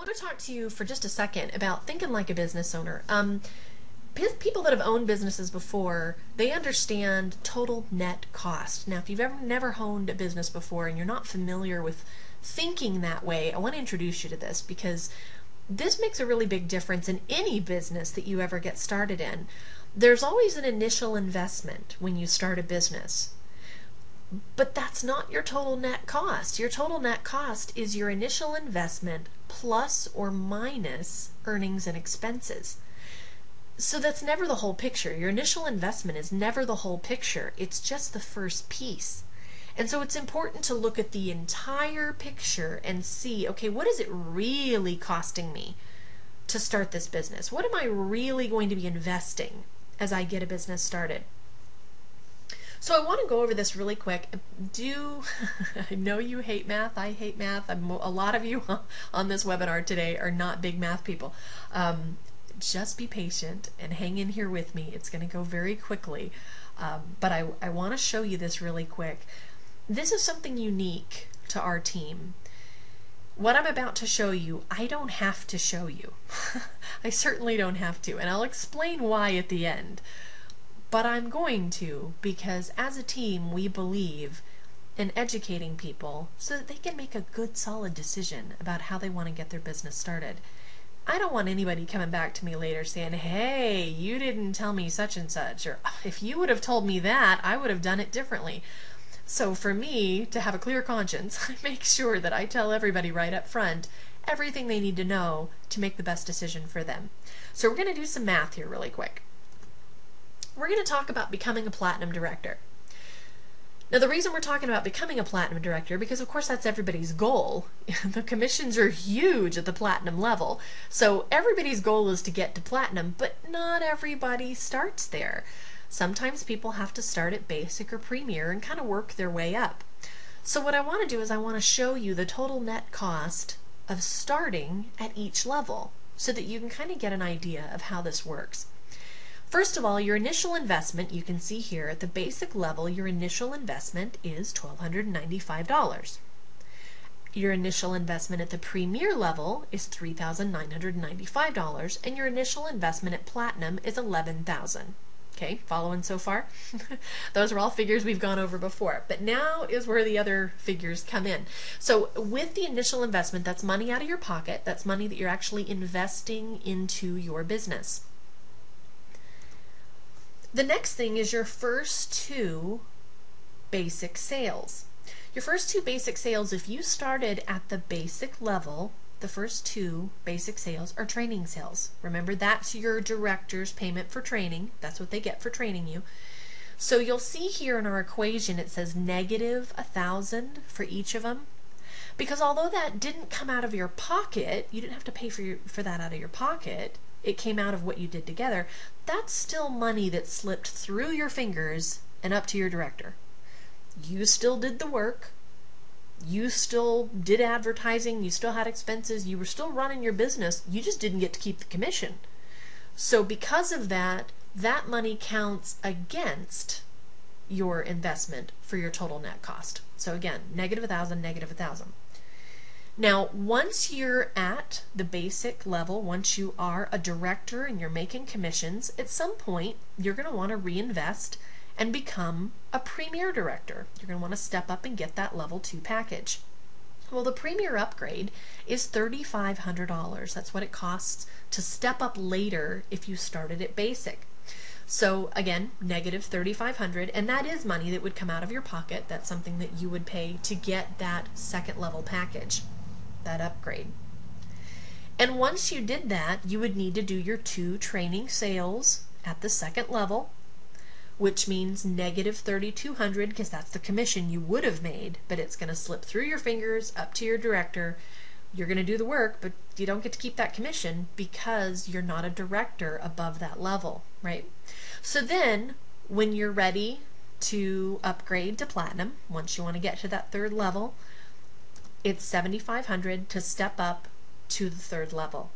want to talk to you for just a second about thinking like a business owner. People that have owned businesses before, they understand total net cost. Now, if you've never owned a business before and you're not familiar with thinking that way, I want to introduce you to this because this makes a really big difference in any business that you ever get started in. There's always an initial investment when you start a business. But that's not your total net cost. Your total net cost is your initial investment plus or minus earnings and expenses. So that's never the whole picture. Your initial investment is never the whole picture. It's just the first piece. And so it's important to look at the entire picture and see, okay, what is it really costing me to start this business? What am I really going to be investing as I get a business started? So I want to go over this really quick. I know you hate math. I hate math. A lot of you on this webinar today are not big math people. Just be patient and hang in here with me. It's going to go very quickly. But I want to show you this really quick. This is something unique to our team. What I'm about to show you, I don't have to show you. I certainly don't have to. And I'll explain why at the end. But I'm going to, because as a team we believe in educating people so that they can make a good solid decision about how they want to get their business started. I don't want anybody coming back to me later saying, hey, you didn't tell me such and such, or if you would have told me that, I would have done it differently. So for me to have a clear conscience, I make sure that I tell everybody right up front everything they need to know to make the best decision for them. So we're going to do some math here really quick. We're going to talk about becoming a platinum director. Now the reason we're talking about becoming a platinum director, because of course that's everybody's goal. The commissions are huge at the platinum level. So everybody's goal is to get to platinum, but not everybody starts there. Sometimes people have to start at basic or premier and kind of work their way up. So what I want to do is I want to show you the total net cost of starting at each level so that you can kind of get an idea of how this works. First of all, your initial investment, you can see here at the basic level, your initial investment is $1,295. Your initial investment at the premier level is $3,995, and your initial investment at platinum is $11,000. Okay, following so far? Those are all figures we've gone over before, but now is where the other figures come in. So with the initial investment, that's money out of your pocket, that's money that you're actually investing into your business. The next thing is your first two basic sales. Your first two basic sales, if you started at the basic level, the first two basic sales are training sales. Remember, that's your director's payment for training. That's what they get for training you. So you'll see here in our equation it says negative 1,000 for each of them. Because although that didn't come out of your pocket, you didn't have to pay for that out of your pocket. It came out of what you did together. That's still money that slipped through your fingers and up to your director. You still did the work. You still did advertising. You still had expenses. You were still running your business. You just didn't get to keep the commission. So because of that, that money counts against your investment for your total net cost. So again, negative 1,000, negative 1,000. Now, once you're at the basic level, once you are a director and you're making commissions, at some point you're going to want to reinvest and become a premier director. You're going to want to step up and get that level 2 package. Well, the premier upgrade is $3,500. That's what it costs to step up later if you started at basic. So again, negative $3,500, and that is money that would come out of your pocket. That's something that you would pay to get that second level package, that upgrade. And once you did that, you would need to do your 2 training sales at the second level, which means negative $3,200, because that's the commission you would have made, but it's going to slip through your fingers up to your director. You're going to do the work, but you don't get to keep that commission because you're not a director above that level, right? So then when you're ready to upgrade to platinum, once you want to get to that third level, it's $7,500 to step up to the third level.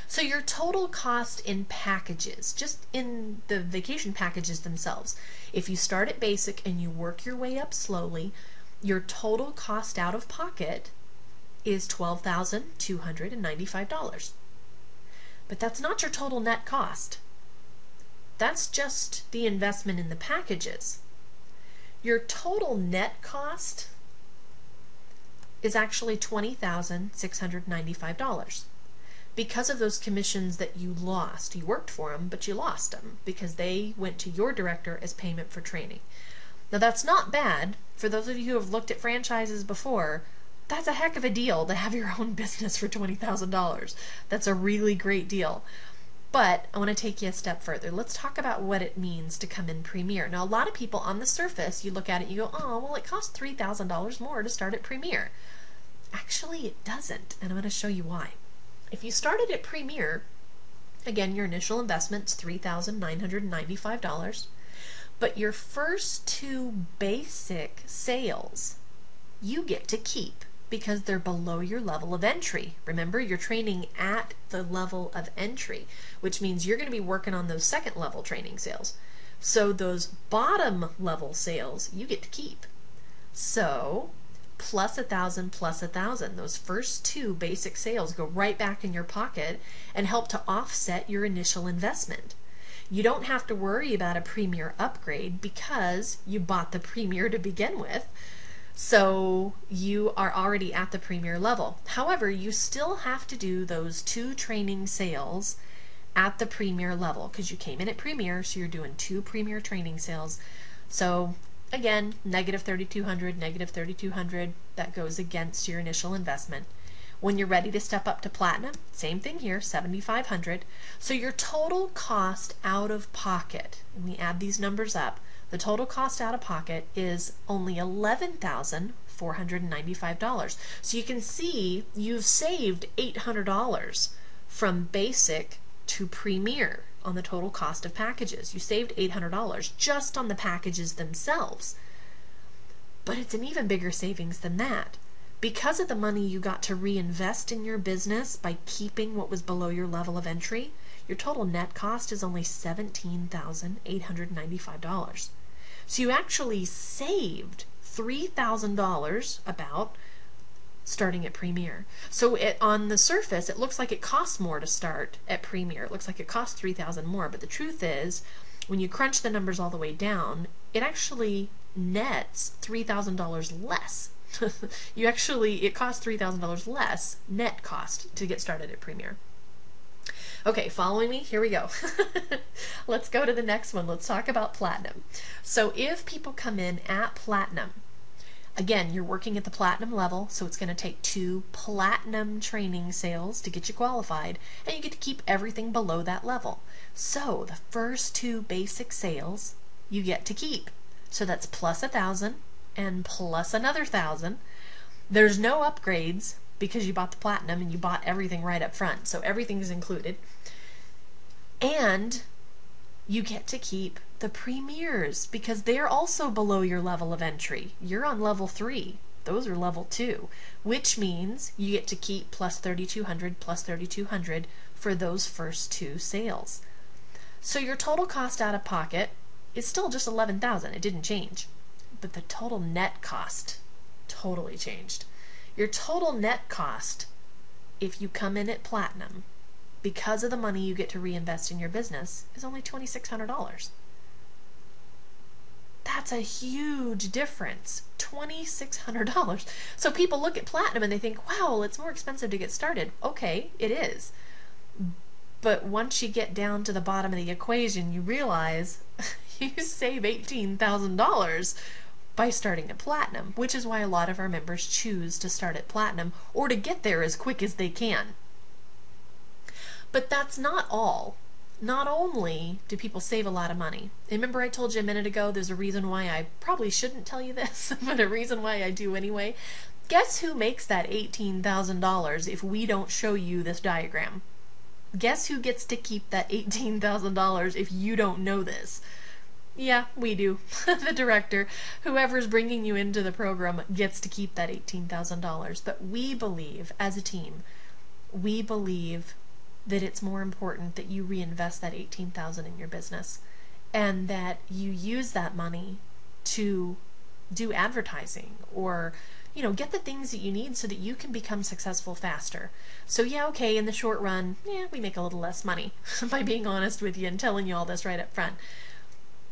So your total cost in packages, just in the vacation packages themselves, if you start at basic and you work your way up slowly, your total cost out of pocket is $12,295. But that's not your total net cost. That's just the investment in the packages. Your total net cost is actually $20,695 because of those commissions that you lost. You worked for them, but you lost them because they went to your director as payment for training. Now that's not bad. For those of you who have looked at franchises before, that's a heck of a deal to have your own business for $20,000. That's a really great deal. But I want to take you a step further. Let's talk about what it means to come in Premier. Now, a lot of people on the surface, you look at it, you go, oh, well, it costs $3,000 more to start at Premier. Actually, it doesn't, and I'm going to show you why. If you started at Premier, again, your initial investment's $3,995, but your first two basic sales you get to keep because they're below your level of entry. Remember, you're training at the level of entry, which means you're going to be working on those second level training sales. So those bottom level sales you get to keep. So plus 1,000 plus 1,000, those first two basic sales go right back in your pocket and help to offset your initial investment. You don't have to worry about a Premier upgrade because you bought the Premier to begin with. So you are already at the Premier level. However, you still have to do those two training sales at the Premier level because you came in at Premier, so you're doing two Premier training sales. So again, negative 3,200, negative 3,200, that goes against your initial investment. When you're ready to step up to Platinum, same thing here, 7,500. So your total cost out of pocket, and we add these numbers up, the total cost out of pocket is only $11,495. So you can see you've saved $800 from basic to Premier on the total cost of packages. You saved $800 just on the packages themselves. But it's an even bigger savings than that. Because of the money you got to reinvest in your business by keeping what was below your level of entry, your total net cost is only $17,895. So you actually saved $3,000 about starting at Premier. So on the surface, it looks like it costs more to start at Premier. It looks like it costs $3,000 more, but the truth is, when you crunch the numbers all the way down, it actually nets $3,000 less. It costs $3,000 less net cost to get started at Premier. Okay, following me? Here we go. Let's go to the next one. Let's talk about Platinum. So if people come in at Platinum, again, you're working at the Platinum level, so it's going to take two Platinum training sales to get you qualified, and you get to keep everything below that level. So the first two basic sales you get to keep. So that's plus 1,000 and plus another 1,000. There's no upgrades because you bought the Platinum and you bought everything right up front, so everything's included. And you get to keep the Premiers because they're also below your level of entry. You're on level 3. Those are level 2, which means you get to keep plus 3,200 plus 3,200 for those first two sales. So your total cost out of pocket is still just 11,000. It didn't change. But the total net cost totally changed. Your total net cost, if you come in at Platinum, because of the money you get to reinvest in your business, is only $2,600. That's a huge difference. $2,600. So people look at Platinum and they think, wow, it's more expensive to get started. Okay, it is. But once you get down to the bottom of the equation, you realize you save $18,000 by starting at Platinum, which is why a lot of our members choose to start at Platinum or to get there as quick as they can. But that's not all. Not only do people save a lot of money. Remember I told you a minute ago there's a reason why I probably shouldn't tell you this, but a reason why I do anyway. Guess who makes that $18,000 if we don't show you this diagram? Guess who gets to keep that $18,000 if you don't know this? Yeah, we do. The director, whoever's bringing you into the program, gets to keep that $18,000. But we believe, as a team, we believe that it's more important that you reinvest that $18,000 in your business and that you use that money to do advertising or get the things that you need so that you can become successful faster. So yeah, okay, in the short run, yeah, we make a little less money by being honest with you and telling you all this right up front.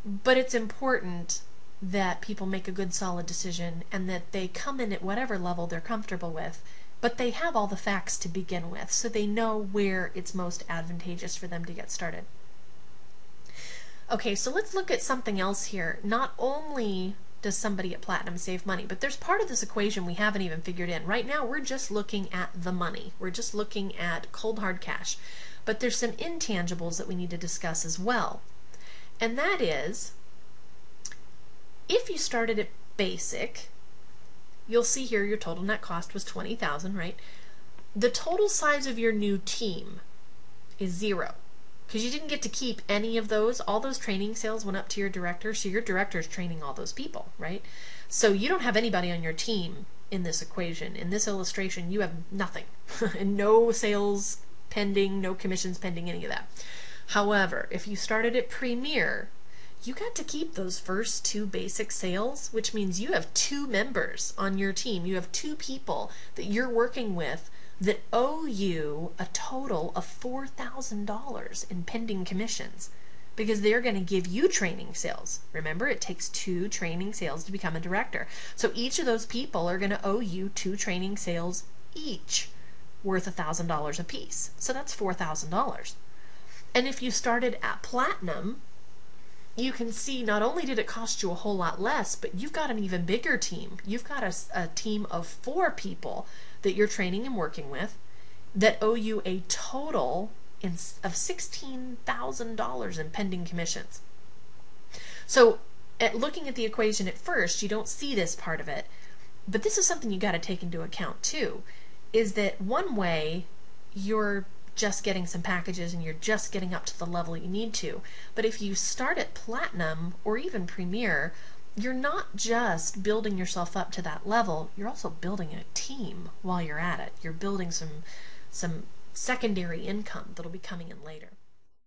But it's important that people make a good solid decision and that they come in at whatever level they're comfortable with, but they have all the facts to begin with, so they know where it's most advantageous for them to get started. Okay, so let's look at something else here. Not only does somebody at Platinum save money, but there's part of this equation we haven't even figured in. Right now, we're just looking at the money. We're just looking at cold hard cash. But there's some intangibles that we need to discuss as well. And that is, if you started at basic, you'll see here your total net cost was $20,000, right? The total size of your new team is 0. Because you didn't get to keep any of those. All those training sales went up to your director, so your director is training all those people, right? So you don't have anybody on your team in this equation. In this illustration, you have nothing. And no sales pending, no commissions pending, any of that. However, if you started at Premier, you got to keep those first 2 basic sales, which means you have 2 members on your team. You have 2 people that you're working with that owe you a total of $4,000 in pending commissions because they're going to give you training sales. Remember, it takes 2 training sales to become a director. So each of those people are going to owe you 2 training sales each worth $1,000 a piece. So that's $4,000. And if you started at Platinum, you can see not only did it cost you a whole lot less, but you've got an even bigger team. You've got a team of 4 people that you're training and working with that owe you a total of $16,000 in pending commissions. So looking at the equation at first, you don't see this part of it, but this is something you got to take into account too, is that one way you're just getting some packages and you're just getting up to the level you need to. But if you start at Platinum or even Premier, you're not just building yourself up to that level, you're also building a team while you're at it. You're building some secondary income that'll be coming in later.